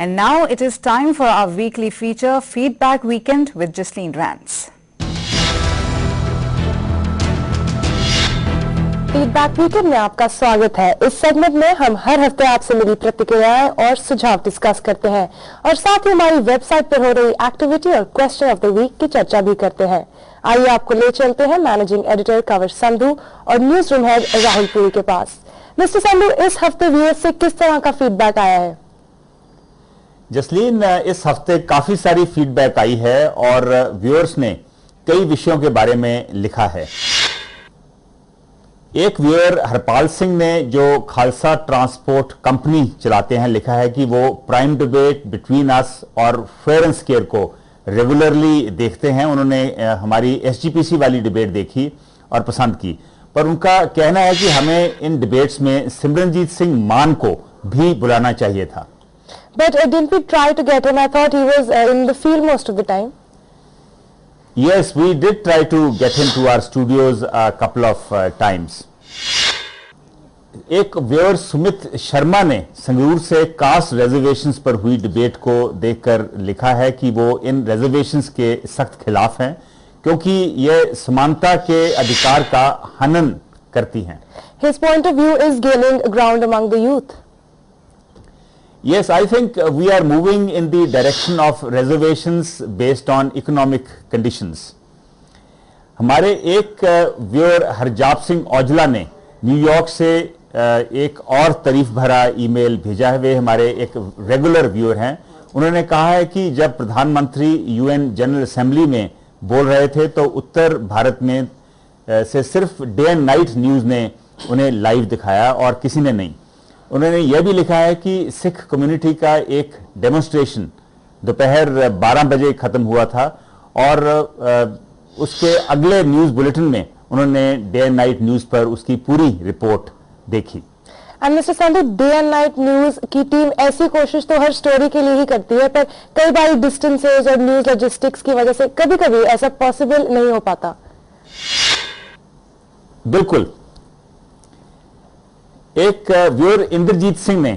And now it is time for our weekly feature, Feedback Weekend with Jasleen Rance. Feedback weekend में आपका स्वागत है। इस segment में हम हर हफ्ते आपसे मिली प्रतिक्रियाएं और सुझाव डिस्कस करते हैं और साथ ही हमारी वेबसाइट पर हो रही एक्टिविटी और क्वेश्चन ऑफ द वीक की चर्चा भी करते हैं। आइए आपको ले चलते हैं मैनेजिंग एडिटर कवर संधू और news room head Rahul Puri के पास। मिस्टर संधू, इस हफ्ते व्यूअर्स से किस तरह का फीडबैक आया है? जसलीन, इस हफ्ते काफी सारी फीडबैक आई है और व्यूअर्स ने कई विषयों के बारे में लिखा है। एक व्यूअर हरपाल सिंह ने, जो खालसा ट्रांसपोर्ट कंपनी चलाते हैं, लिखा है कि वो प्राइम डिबेट बिटवीन अस और फेयर एंड स्क्वेयर को रेगुलरली देखते हैं। उन्होंने हमारी एसजीपीसी वाली डिबेट देखी और पसंद की, पर उनका कहना है कि हमें इन डिबेट्स में सिमरनजीत सिंह मान को भी बुलाना चाहिए था। But didn't we try to get him? I thought he was in the field most of the time. Yes, we did try to get him to our studios a couple of times. एक viewer Sumit Sharma ने संगरूर से cast reservations पर हुई debate को देखकर लिखा है कि वो इन रिजर्वेशंस के सख्त खिलाफ हैं, क्योंकि ये समानता के अधिकार का हनन करती हैं। His point of view is gaining ground among the youth. Yes, I think we are moving in the direction of reservations based on economic conditions. हमारे एक व्यूअर हरजाप सिंह औजला ने न्यूयॉर्क से एक और तारीफ भरा ईमेल भेजा है। वे हमारे एक रेगुलर व्यूअर हैं। उन्होंने कहा है कि जब प्रधानमंत्री यूएन जनरल असेंबली में बोल रहे थे तो उत्तर भारत में से सिर्फ डे एंड नाइट न्यूज़ ने उन्हें लाइव दिखाया और किसी ने नहीं। उन्होंने यह भी लिखा है कि सिख कम्युनिटी का एक डेमोन्स्ट्रेशन दोपहर 12 बजे खत्म हुआ था और उसके अगले न्यूज़ बुलेटिन में उन्होंने डे एंड नाइट न्यूज़ पर उसकी पूरी रिपोर्ट देखी। And Mr. Sandhu, day and night news की टीम ऐसी कोशिश तो हर स्टोरी के लिए ही करती है, पर कई बार डिस्टेंसेज और न्यूज लॉजिस्टिक्स की वजह से कभी कभी ऐसा पॉसिबल नहीं हो पाता। बिल्कुल। एक व्यूअर इंद्रजीत सिंह ने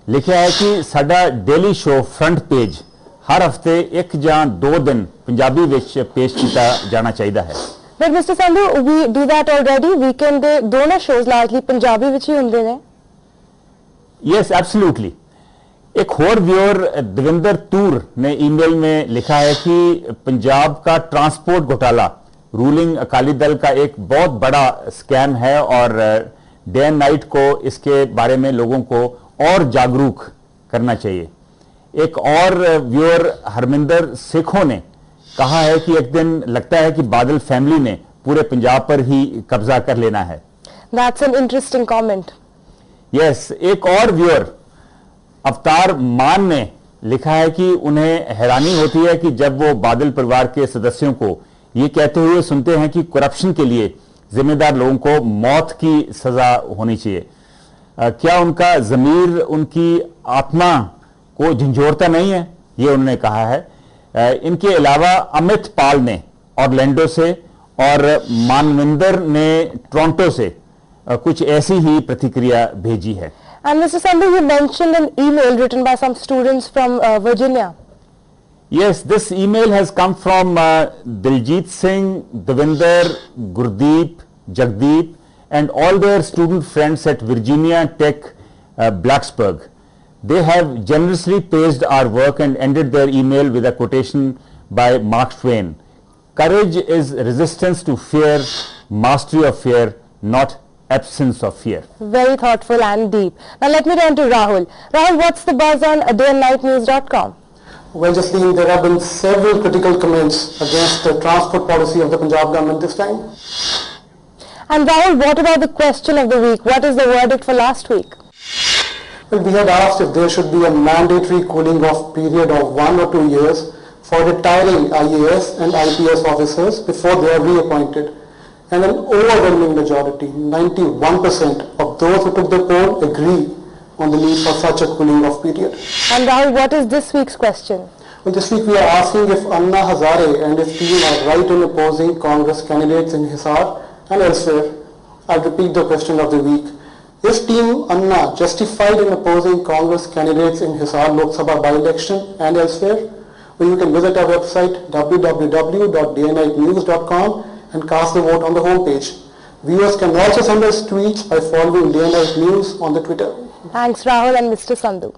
लिखा है कि साडा डेली शो फ्रंट पेज हर हफ्ते एक ਜਾਂ 2 दिन पंजाबी ਵਿੱਚ पेश किया जाना चाहिए है। But Mr. Sandhu, we do that already. Weekend ਦੇ ਦੋਨੋਂ shows largely पंजाबी ਵਿੱਚ ਹੀ ਹੁੰਦੇ ਨੇ। Yes, absolutely. एक और व्यूअर देवेंद्र तूर ने ईमेल में लिखा है कि पंजाब का ट्रांसपोर्ट घोटाला रूलिंग अकाली दल का एक बहुत बड़ा स्कैम है और डे एंड नाइट को इसके बारे में लोगों को और जागरूक करना चाहिए। एक और व्यूअर हरमिंदर सेखों ने कहा है कि एक दिन लगता है कि बादल फैमिली ने पूरे पंजाब पर ही कब्जा कर लेना है। That's an interesting comment. Yes, एक और व्यूअर अवतार मान ने लिखा है कि उन्हें हैरानी होती है कि जब वो बादल परिवार के सदस्यों को ये कहते हुए सुनते हैं कि करप्शन के लिए जिम्मेदार लोगों को मौत की सजा होनी चाहिए। क्या उनका ज़मीर उनकी आत्मा को झंझोड़ता नहीं है? ये उन्होंने कहा है। इनके अलावा अमित पाल ने ऑरलैंडो से और मानविंदर ने टोरंटो से कुछ ऐसी ही प्रतिक्रिया भेजी है। And Mr. Sandhu, you mentioned an email written by some students from Virginia. Yes, this email has come from Diljit Singh, Devinder, Gurdeep, Jagdeep and all their student friends at Virginia Tech, Blacksburg. They have generously praised our work and ended their email with a quotation by Mark Twain. Courage is resistance to fear, mastery of fear, not absence of fear. Very thoughtful and deep. Now let me turn to Rahul. Rahul, what's the buzz on dayanightnews.com? Well, Jasleen, there have been several critical comments against the transport policy of the Punjab government this time. And Rahul, what about the question of the week? What is the verdict for last week? Well, we had asked if there should be a mandatory cooling off period of 1 or 2 years for retiring IAS and IPS officers before they are reappointed. And an overwhelming majority, 91% of those who took the poll agree on the need for such a cooling off period. And Rahul, what is this week's question? Well, this week we are asking if Anna Hazare and his team are right in opposing Congress candidates in Hisar and elsewhere. I'll repeat the question of the week. Is Team Anna justified in opposing Congress candidates in Hisar Lok Sabha by-election and elsewhere? Well, you can visit our website www.dnightnews.com and cast the vote on the homepage. Viewers can also send us tweets by following Day and Night News on the Twitter. Thanks, Rahul and Mr. Sandhu.